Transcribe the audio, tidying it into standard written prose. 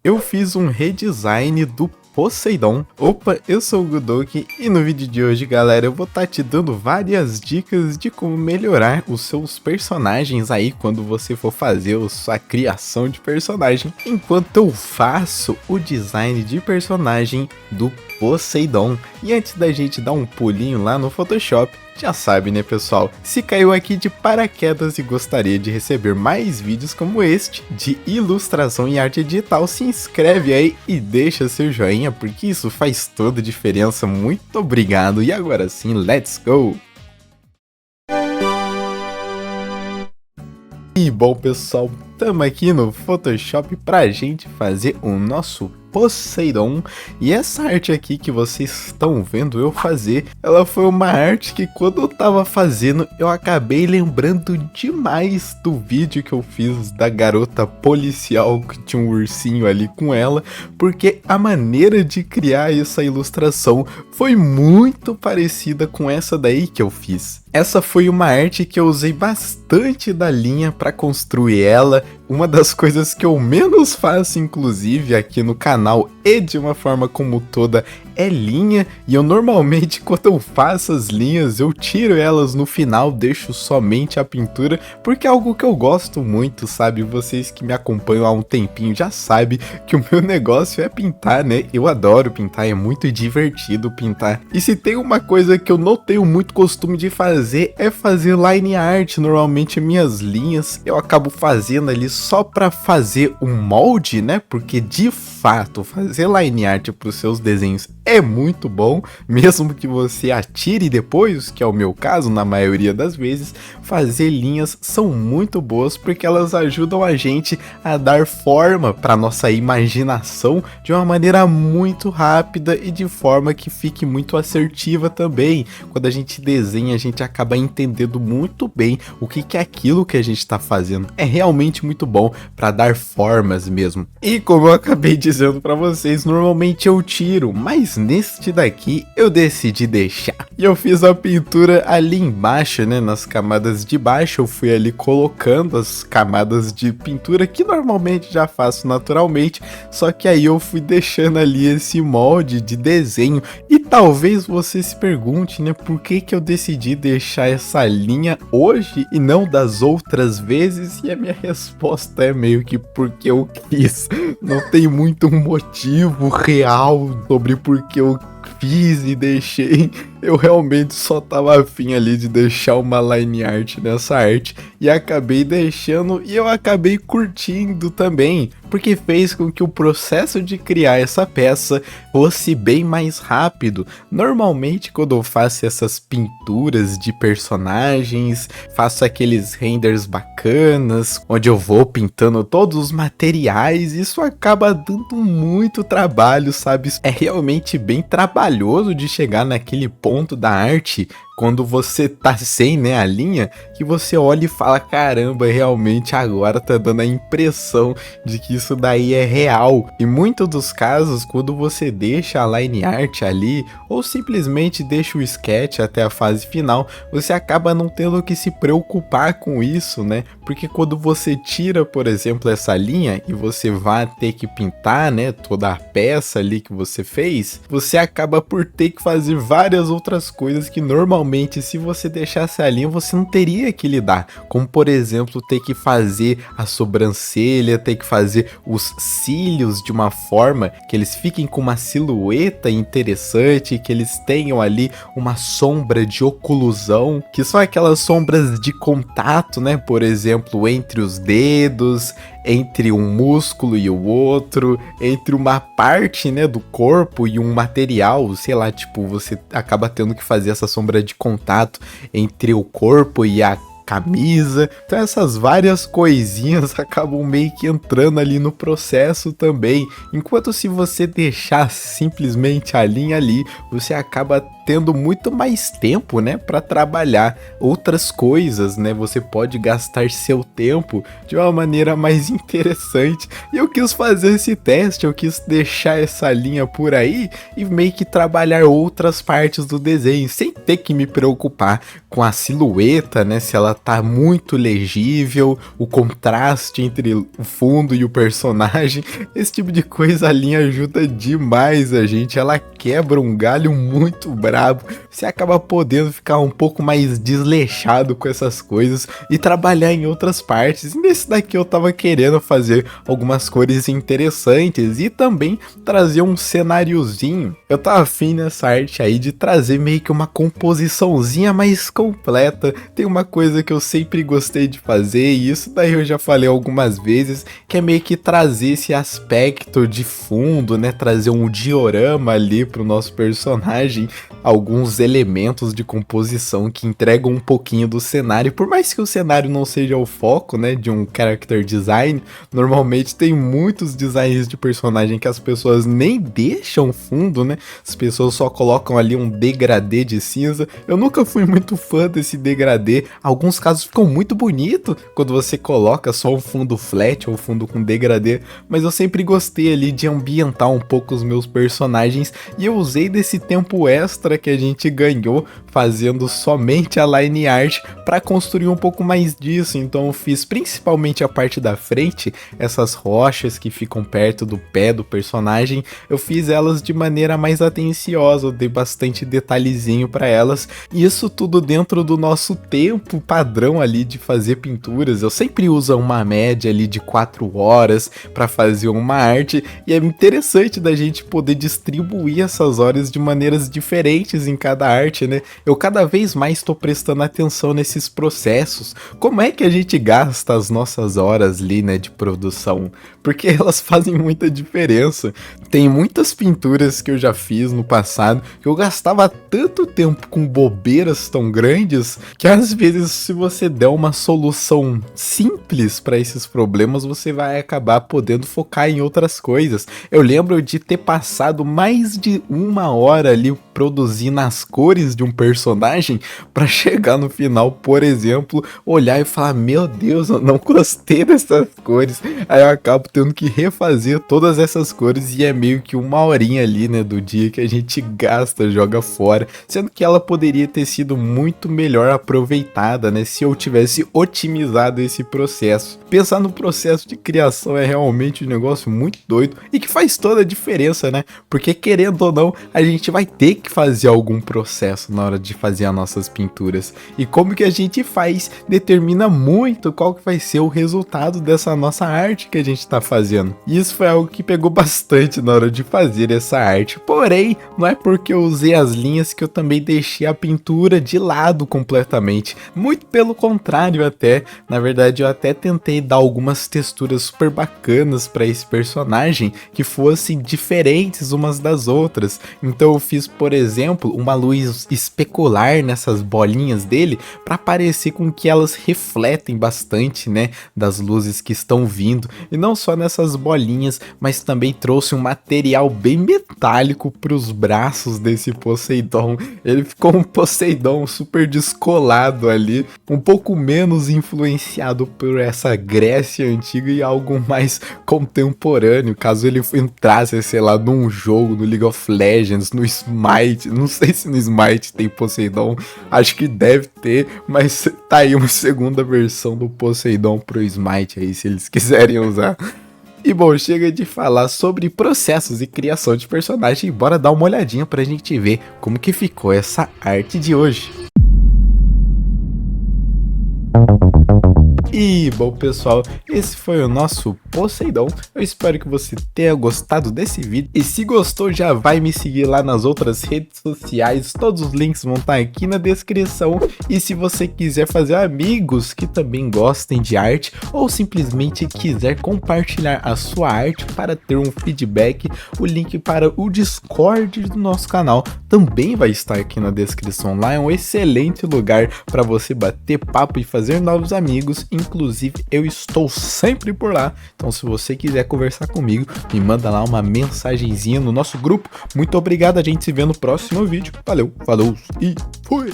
eu fiz um redesign do Poseidon. Opa, eu sou o Gudoki e no vídeo de hoje, galera, eu vou estar te dando várias dicas de como melhorar os seus personagens aí quando você for fazer a sua criação de personagem, enquanto eu faço o design de personagem do Poseidon. E antes da gente dar um pulinho lá no Photoshop, já sabe, né, pessoal? Se caiu aqui de paraquedas e gostaria de receber mais vídeos como este de ilustração e arte digital, se inscreve aí e deixa seu joinha, porque isso faz toda a diferença. Muito obrigado e agora sim, let's go! E bom, pessoal, estamos aqui no Photoshop pra gente fazer o nosso Poseidon, e essa arte aqui que vocês estão vendo eu fazer, ela foi uma arte que quando eu tava fazendo, eu acabei lembrando demais do vídeo que eu fiz da garota policial que tinha um ursinho ali com ela, porque a maneira de criar essa ilustração foi muito parecida com essa daí que eu fiz. Essa foi uma arte que eu usei bastante da linha para construir ela, uma das coisas que eu menos faço, inclusive, aqui no canal e de uma forma como toda, é linha, e eu normalmente quando eu faço as linhas eu tiro elas no final, deixo somente a pintura, porque é algo que eu gosto muito, sabe? Vocês que me acompanham há um tempinho já sabem que o meu negócio é pintar, né? Eu adoro pintar, é muito divertido pintar. E se tem uma coisa que eu não tenho muito costume de fazer, é fazer line art. Normalmente minhas linhas eu acabo fazendo ali só para fazer um molde, né? Porque de fato fazer line art para os seus desenhos é muito bom, mesmo que você atire depois, que é o meu caso na maioria das vezes. Fazer linhas são muito boas porque elas ajudam a gente a dar forma para nossa imaginação de uma maneira muito rápida e de forma que fique muito assertiva também. Quando a gente desenha, a gente acaba entendendo muito bem o que é aquilo que a gente está fazendo. É realmente muito bom para dar formas mesmo. E como eu acabei dizendo para vocês, normalmente eu tiro, mas neste daqui eu decidi deixar. E eu fiz a pintura ali embaixo, né, nas camadas de baixo, eu fui ali colocando as camadas de pintura que normalmente já faço naturalmente, só que aí eu fui deixando ali esse molde de desenho. E talvez você se pergunte, né, por que que eu decidi deixar essa linha hoje e não das outras vezes, e a minha resposta é meio que porque eu quis. Não tem muito um motivo real sobre por que eu fiz e deixei. Eu realmente só tava afim ali de deixar uma line art nessa arte e acabei deixando, e eu acabei curtindo também, porque fez com que o processo de criar essa peça fosse bem mais rápido. Normalmente quando eu faço essas pinturas de personagens, faço aqueles renders bacanas, onde eu vou pintando todos os materiais, isso acaba dando muito trabalho, sabe? É realmente bem trabalhoso de chegar naquele ponto da arte, quando você tá sem, né, a linha, que você olha e fala, caramba, realmente agora tá dando a impressão de que isso daí é real. E muitos dos casos, quando você deixa a line art ali, ou simplesmente deixa o sketch até a fase final, você acaba não tendo que se preocupar com isso, né? Porque quando você tira, por exemplo, essa linha e você vai ter que pintar, né, toda a peça ali que você fez, você acaba por ter que fazer várias outras coisas que normalmente, se você deixasse a linha, você não teria que lidar, como por exemplo ter que fazer a sobrancelha, ter que fazer os cílios de uma forma que eles fiquem com uma silhueta interessante, que eles tenham ali uma sombra de oclusão, que são aquelas sombras de contato, né, por exemplo, entre os dedos, entre um músculo e o outro, entre uma parte, né, do corpo e um material, sei lá, tipo, você acaba tendo que fazer essa sombra de contato entre o corpo e a camisa. Então essas várias coisinhas acabam meio que entrando ali no processo também, enquanto se você deixar simplesmente a linha ali, você acaba tendo muito mais tempo, né, para trabalhar outras coisas, né? Você pode gastar seu tempo de uma maneira mais interessante. E eu quis fazer esse teste, eu quis deixar essa linha por aí e meio que trabalhar outras partes do desenho, sem ter que me preocupar com a silhueta, né, se ela tá muito legível, o contraste entre o fundo e o personagem, esse tipo de coisa. A linha ajuda demais a gente, ela quebra um galho muito brabo, você acaba podendo ficar um pouco mais desleixado com essas coisas e trabalhar em outras partes. E nesse daqui eu tava querendo fazer algumas cores interessantes e também trazer um cenáriozinho. Eu tava afim nessa arte aí de trazer meio que uma composiçãozinha mais completa. Tem uma coisa que eu sempre gostei de fazer, e isso daí eu já falei algumas vezes, que é meio que trazer esse aspecto de fundo, né, trazer um diorama ali pro nosso personagem, alguns elementos de composição que entregam um pouquinho do cenário. Por mais que o cenário não seja o foco, né, de um character design, normalmente tem muitos designs de personagem que as pessoas nem deixam fundo, né, as pessoas só colocam ali um degradê de cinza. Eu nunca fui muito fã desse degradê, alguns casos ficam muito bonito quando você coloca só um fundo flat ou fundo com degradê, mas eu sempre gostei ali de ambientar um pouco os meus personagens, e eu usei desse tempo extra que a gente ganhou fazendo somente a line art para construir um pouco mais disso. Então eu fiz principalmente a parte da frente, essas rochas que ficam perto do pé do personagem, eu fiz elas de maneira mais atenciosa, eu dei bastante detalhezinho para elas, e isso tudo dentro do nosso tempo padrão ali de fazer pinturas. Eu sempre uso uma média ali de 4 horas para fazer uma arte, e é interessante da gente poder distribuir essas horas de maneiras diferentes em cada arte, né? Eu cada vez mais estou prestando atenção nesses processos, como é que a gente gasta as nossas horas ali, né, de produção, porque elas fazem muita diferença. Tem muitas pinturas que eu já fiz no passado que eu gastava tanto tempo com bobeiras tão grandes que às vezes, se você der uma solução simples para esses problemas, você vai acabar podendo focar em outras coisas. Eu lembro de ter passado mais de 1 hora ali produzindo as cores de um personagem para chegar no final, por exemplo, olhar e falar: meu Deus, eu não gostei dessas cores. Aí eu acabo tendo que refazer todas essas cores, e é meio que 1 horinha ali, né, do dia que a gente gasta, joga fora, sendo que ela poderia ter sido muito melhor aproveitada, né, se eu tivesse otimizado esse processo. Pensar no processo de criação é realmente um negócio muito doido e que faz toda a diferença, né, porque querendo ou não, a gente vai ter que fazer algum processo na hora de fazer as nossas pinturas, e como que a gente faz determina muito qual que vai ser o resultado dessa nossa arte que a gente tá fazendo. E isso foi algo que pegou bastante na hora de fazer essa arte, porém, não é porque eu usei as linhas que eu também deixei a pintura de lado completamente, muito pelo contrário até. Na verdade, eu até tentei dar algumas texturas super bacanas para esse personagem que fossem diferentes umas das outras. Então eu fiz, por exemplo, uma luz especular nessas bolinhas dele para parecer com que elas refletem bastante, né, das luzes que estão vindo, e não só nessas bolinhas, mas também trouxe um material bem metálico para os braços desse Poseidon. Ele ficou um Poseidon super descolado ali, um pouco menos influenciado por essa Grécia antiga e algo mais contemporâneo, caso ele entrasse, sei lá, num jogo, no League of Legends, no Smite. Não sei se no Smite tem Poseidon, acho que deve ter, mas tá aí uma segunda versão do Poseidon pro Smite aí, se eles quiserem usar. E bom, chega de falar sobre processos e criação de personagem, bora dar uma olhadinha pra gente ver como que ficou essa arte de hoje. E bom, pessoal, esse foi o nosso Poseidon. Eu espero que você tenha gostado desse vídeo, e se gostou, já vai me seguir lá nas outras redes sociais, todos os links vão estar aqui na descrição. E se você quiser fazer amigos que também gostem de arte, ou simplesmente quiser compartilhar a sua arte para ter um feedback, o link para o Discord do nosso canal também vai estar aqui na descrição. Lá é um excelente lugar para você bater papo e fazer novos amigos. Inclusive, eu estou sempre por lá. Então, se você quiser conversar comigo, me manda lá uma mensagenzinha no nosso grupo. Muito obrigado, a gente se vê no próximo vídeo. Valeu, falou e fui!